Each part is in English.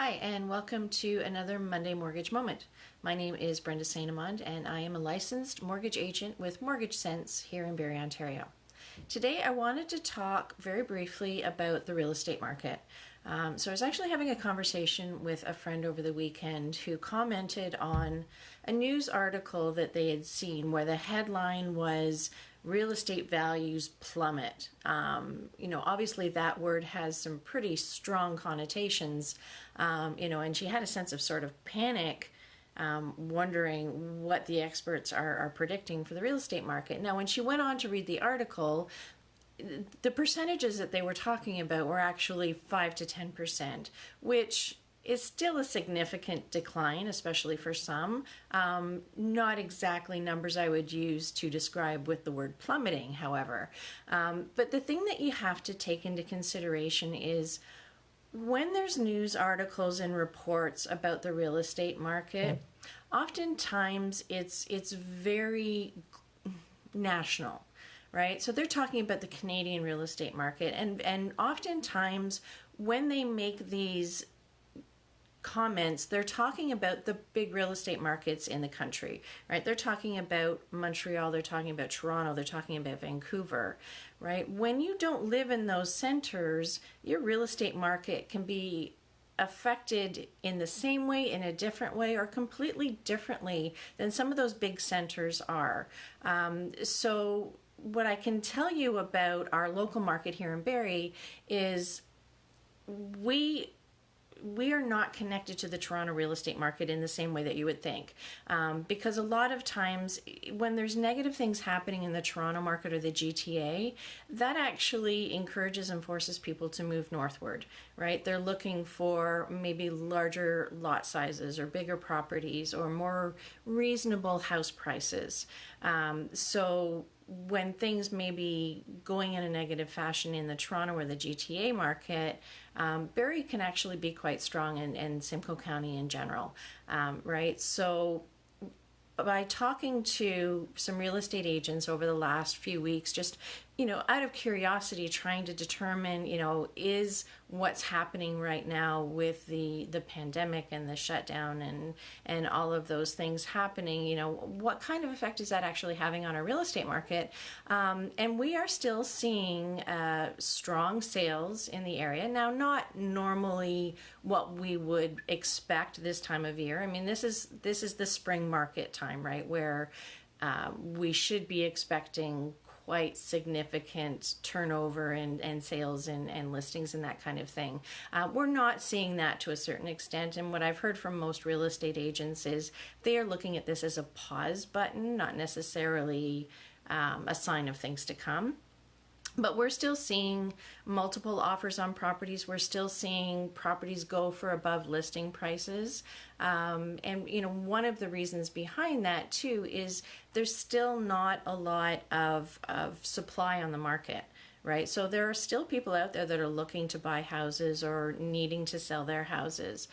Hi, and welcome to another Monday Mortgage Moment. My name is Brenda St. Amand, and I am a licensed mortgage agent with Mortgage Sense here in Barrie, Ontario. Today, I wanted to talk very briefly about the real estate market. So I was actually having a conversation with a friend over the weekend who commented on a news article that they had seen where the headline was real estate values plummet. Obviously that word has some pretty strong connotations, and she had a sense of sort of panic, wondering what the experts are predicting for the real estate market. Now, when she went on to read the article, the percentages that they were talking about were actually 5 to 10%, which is still a significant decline, especially for some. Not exactly numbers I would use to describe with the word plummeting, however. But the thing that you have to take into consideration is when there's news articles and reports about the real estate market, oftentimes it's very national. Right? So they're talking about the Canadian real estate market, and oftentimes when they make these comments, they're talking about the big real estate markets in the country, right? They're talking about Montreal, they're talking about Toronto, they're talking about Vancouver, right? When you don't live in those centers, your real estate market can be affected in the same way, in a different way, or completely differently than some of those big centers are. So what I can tell you about our local market here in Barrie is we are not connected to the Toronto real estate market in the same way that you would think. Because a lot of times when there's negative things happening in the Toronto market or the GTA, that actually encourages and forces people to move northward, right? They're looking for maybe larger lot sizes or bigger properties or more reasonable house prices. So when things may be going in a negative fashion in the Toronto or the GTA market, Barrie can actually be quite strong, and Simcoe County in general, right? So by talking to some real estate agents over the last few weeks, just out of curiosity, trying to determine, is what's happening right now with the pandemic and the shutdown and all of those things happening, what kind of effect is that actually having on our real estate market? And we are still seeing strong sales in the area. Now, not normally what we would expect this time of year. I mean, this is the spring market time, right, where we should be expecting quite significant turnover and sales and listings and that kind of thing. We're not seeing that to a certain extent, and what I've heard from most real estate agents is they are looking at this as a pause button, not necessarily a sign of things to come. But we're still seeing multiple offers on properties. We're still seeing properties go for above listing prices. And one of the reasons behind that too is there's still not a lot of supply on the market, right? So there are still people out there that are looking to buy houses or needing to sell their houses.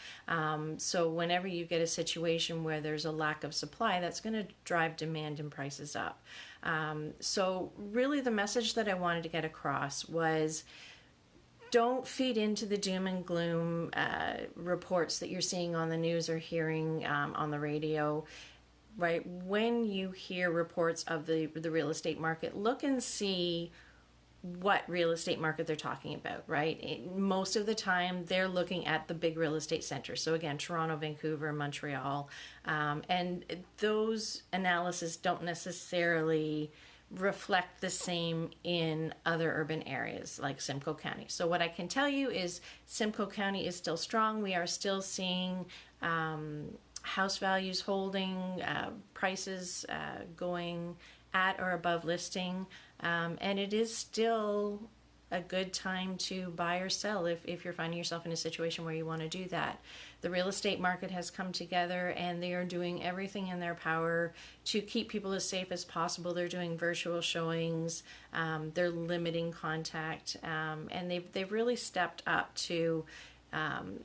So whenever you get a situation where there's a lack of supply, that's going to drive demand and prices up. So really the message that I wanted to get across was don't feed into the doom and gloom reports that you're seeing on the news or hearing on the radio. Right? When you hear reports of the real estate market, look and see what real estate market they're talking about, right? Most of the time they're looking at the big real estate centers. So again, Toronto, Vancouver, Montreal, and those analyses don't necessarily reflect the same in other urban areas like Simcoe County. So what I can tell you is Simcoe County is still strong. We are still seeing house values holding, prices going at or above listing, and it is still a good time to buy or sell if you're finding yourself in a situation where you want to do that. The real estate market has come together and they are doing everything in their power to keep people as safe as possible. They're doing virtual showings, they're limiting contact, and they've really stepped up to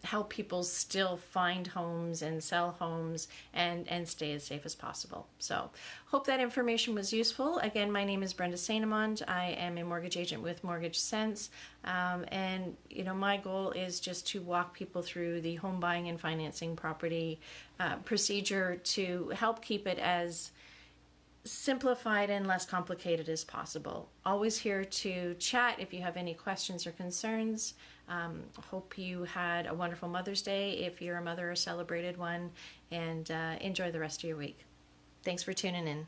help people still find homes and sell homes and stay as safe as possible. So hope that information was useful. Again, my name is Brenda Sainamond. I am a mortgage agent with Mortgage Sense. And my goal is just to walk people through the home buying and financing property procedure to help keep it as simplified and less complicated as possible. Always here to chat if you have any questions or concerns. Hope you had a wonderful Mother's Day if you're a mother or celebrated one, and enjoy the rest of your week. Thanks for tuning in.